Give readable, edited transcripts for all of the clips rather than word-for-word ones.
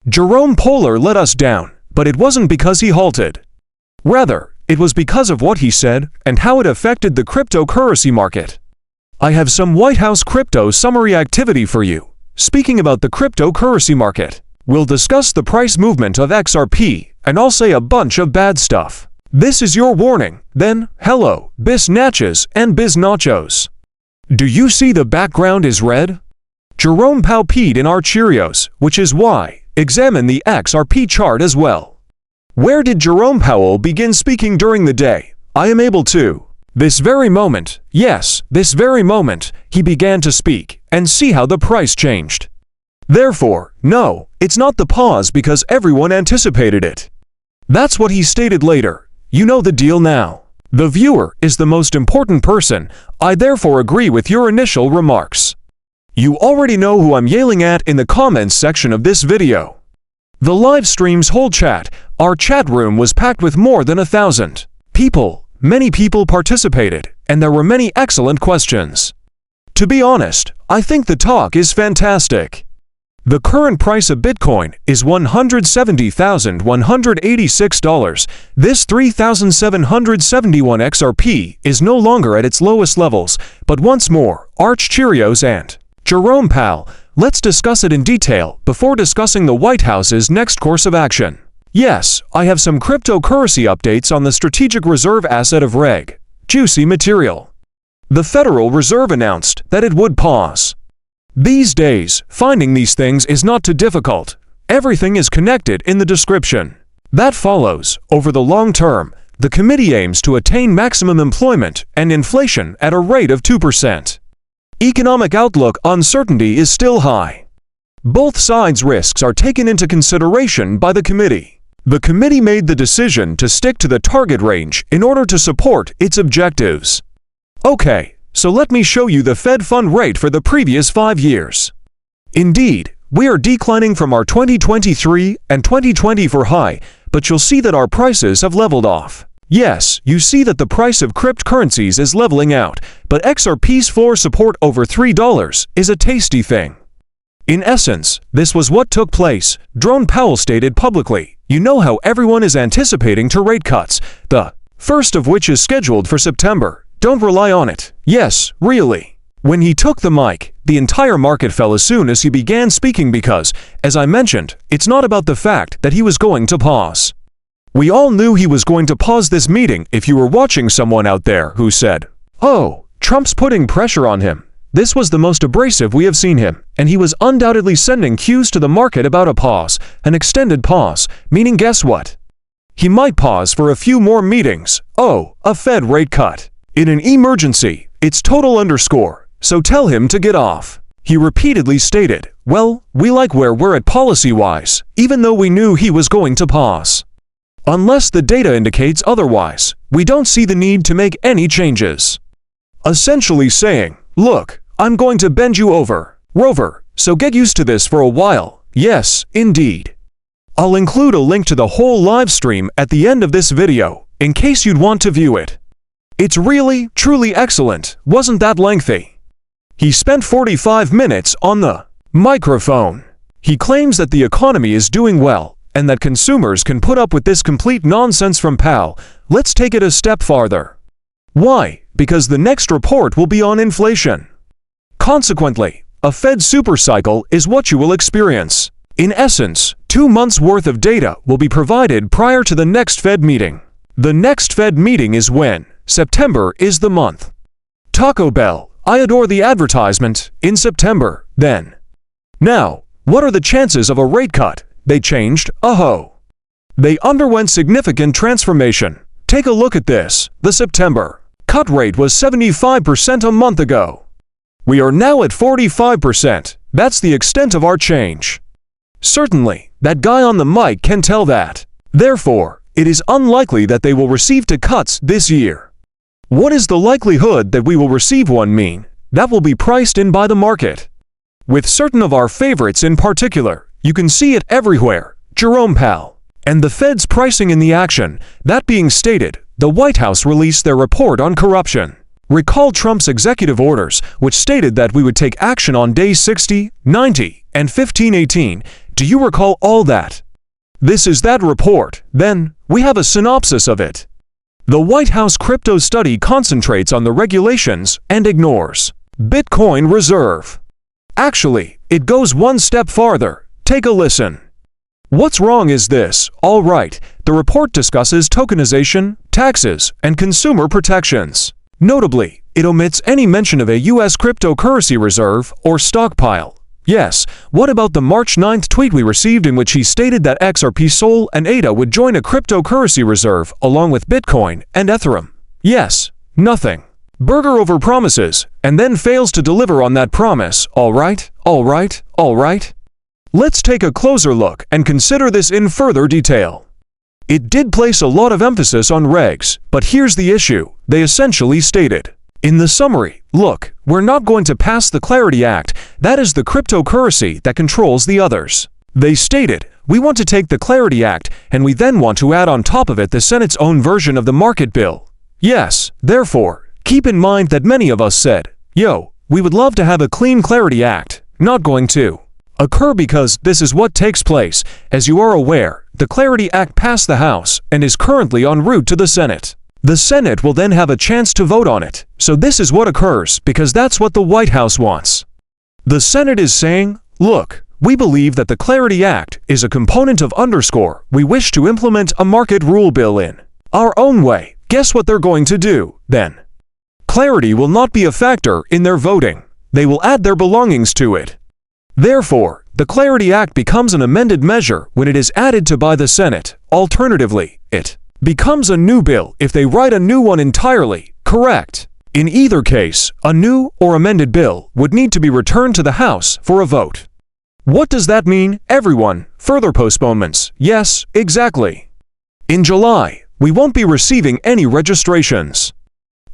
Jerome Powell let us down, but it wasn't because he halted. Rather, it was because of what he said and how it affected the cryptocurrency market. I have some White House crypto summary activity for you. Speaking about the cryptocurrency market, we'll discuss the price movement of XRP, and I'll say a bunch of bad stuff. This is your warning, then, hello, bis natches and bis nachos. Do you see the background is red? Jerome Powell peed in our Cheerios, which is why, examine the XRP chart as well. Where did Jerome Powell begin speaking during the day? I am able to. This very moment, yes, this very moment, he began to speak, and see how the price changed. Therefore, no, it's not the pause because everyone anticipated it. That's what he stated later. You know the deal now. The viewer is the most important person. I therefore agree with your initial remarks. You already know who I'm yelling at in the comments section of this video. The live stream's whole chat, our chat room was packed with more than 1,000 people. Many people participated, and there were many excellent questions. To be honest, I think the talk is fantastic. The current price of Bitcoin is $170,186. This 3,771 XRP is no longer at its lowest levels, but once more, Arch Cheerios and Jerome Powell, let's discuss it in detail before discussing the White House's next course of action. Yes, I have some cryptocurrency updates on the strategic reserve asset of Reg. Juicy material. The Federal Reserve announced that it would pause. These days, finding these things is not too difficult. Everything is connected in the description. That follows, over the long term, the committee aims to attain maximum employment and inflation at a rate of 2%. Economic outlook uncertainty is still high. Both sides' risks are taken into consideration by the committee. The committee made the decision to stick to the target range in order to support its objectives. Okay, so let me show you the Fed fund rate for the previous 5 years. Indeed, we are declining from our 2023 and 2024 high, but you'll see that our prices have leveled off. Yes, you see that the price of cryptocurrencies is leveling out, but XRP's floor support over $3 is a tasty thing. In essence, this was what took place. Jerome Powell stated publicly, you know how everyone is anticipating 2 rate cuts, the first of which is scheduled for September. Don't rely on it. Yes, really. When he took the mic, the entire market fell as soon as he began speaking because, as I mentioned, it's not about the fact that he was going to pause. We all knew he was going to pause this meeting if you were watching someone out there who said, oh, Trump's putting pressure on him. This was the most abrasive we have seen him, and he was undoubtedly sending cues to the market about a pause, an extended pause, meaning guess what? He might pause for a few more meetings. Oh, a Fed rate cut. In an emergency, it's total underscore, so tell him to get off. He repeatedly stated, well, we like where we're at policy-wise, even though we knew he was going to pause. Unless the data indicates otherwise, we don't see the need to make any changes. Essentially saying, look, I'm going to bend you over, Rover, so get used to this for a while. Yes, indeed. I'll include a link to the whole live stream at the end of this video, in case you'd want to view it. It's really, truly excellent, wasn't that lengthy. He spent 45 minutes on the microphone. He claims that the economy is doing well, and that consumers can put up with this complete nonsense from Powell. Let's take it a step farther. Why? Because the next report will be on inflation. Consequently, a Fed supercycle is what you will experience. In essence, 2 months' worth of data will be provided prior to the next Fed meeting. The next Fed meeting is when? September is the month. Taco Bell, I adore the advertisement, in September, then. Now, what are the chances of a rate cut? They changed, They underwent significant transformation. Take a look at this. The September cut rate was 75% a month ago. We are now at 45%. That's the extent of our change. Certainly, that guy on the mic can tell that. Therefore, it is unlikely that they will receive 2 cuts this year. What is the likelihood that we will receive one mean? That will be priced in by the market. With certain of our favorites in particular, you can see it everywhere. Jerome Powell. And the Fed's pricing in the action. That being stated, the White House released their report on corruption. Recall Trump's executive orders, which stated that we would take action on days 60, 90, and 1518, Do you recall all that? This is that report. Then, we have a synopsis of it. The White House crypto study concentrates on the regulations and ignores Bitcoin reserve. Actually, it goes one step farther. Take a listen. What's wrong is this: all right, the report discusses tokenization, taxes, and consumer protections. Notably, it omits any mention of a U.S. cryptocurrency reserve or stockpile. Yes, what about the March 9th tweet we received in which he stated that XRP Sol and ADA would join a cryptocurrency reserve along with Bitcoin and Ethereum? Yes, nothing. Burger overpromises and then fails to deliver on that promise. All right. Let's take a closer look and consider this in further detail. It did place a lot of emphasis on regs, but here's the issue. They essentially stated, in the summary, look, we're not going to pass the Clarity Act, that is the cryptocurrency that controls the others. They stated, we want to take the Clarity Act and we then want to add on top of it the Senate's own version of the market bill. Yes, therefore, keep in mind that many of us said, yo, we would love to have a clean Clarity Act. Not going to occur because this is what takes place. As you are aware, the Clarity Act passed the House and is currently en route to the Senate. The Senate will then have a chance to vote on it. So this is what occurs because that's what the White House wants. The Senate is saying, look, we believe that the Clarity Act is a component of _ we wish to implement a market rule bill in our own way. Guess what they're going to do, then? Clarity will not be a factor in their voting. They will add their belongings to it. Therefore, the Clarity Act becomes an amended measure when it is added to by the Senate. Alternatively, it becomes a new bill if they write a new one entirely, correct? In either case, a new or amended bill would need to be returned to the House for a vote. What does that mean, everyone? Further postponements. Yes, exactly. In July, we won't be receiving any registrations.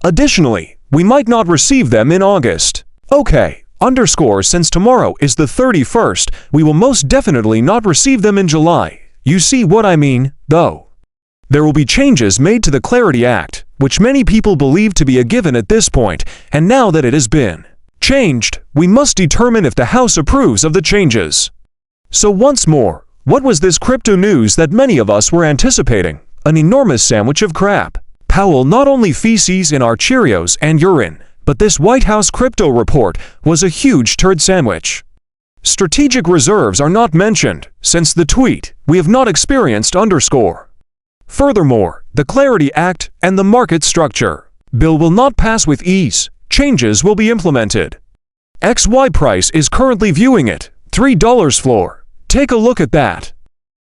Additionally, we might not receive them in August. Okay. Since tomorrow is the 31st, we will most definitely not receive them in July. You see what I mean, though. There will be changes made to the Clarity Act, which many people believe to be a given at this point, and now that it has been changed, we must determine if the House approves of the changes. So once more, what was this crypto news that many of us were anticipating? An enormous sandwich of crap. Powell not only feces in our Cheerios and urine, but this White House crypto report was a huge turd sandwich. Strategic reserves are not mentioned. Since the tweet, we have not experienced _ Furthermore, the Clarity Act and the market structure bill will not pass with ease. Changes will be implemented. XY price is currently viewing it. $3 floor. Take a look at that.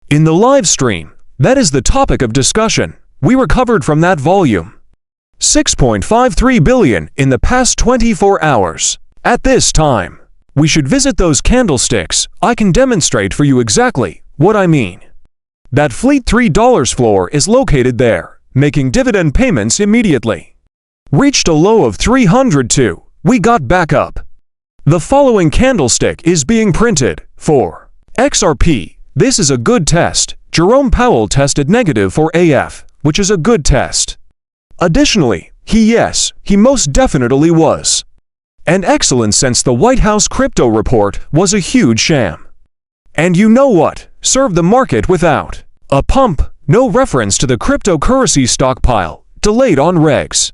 In the live stream, that is the topic of discussion. We recovered from that volume. 6.53 billion in the past 24 hours. At this time, we should visit those candlesticks. I can demonstrate for you exactly what I mean. That fleet $3 floor is located there, making dividend payments immediately. Reached a low of 302. We got back up. The following candlestick is being printed for XRP. This is a good test. Jerome Powell tested negative for AF, which is a good test. Additionally, he most definitely was an excellent since the White House crypto report was a huge sham. And you know what? Served the market without a pump, no reference to the cryptocurrency stockpile, delayed on regs.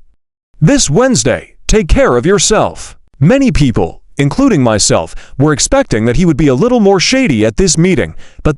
This Wednesday, take care of yourself. Many people, including myself, were expecting that he would be a little more shady at this meeting, but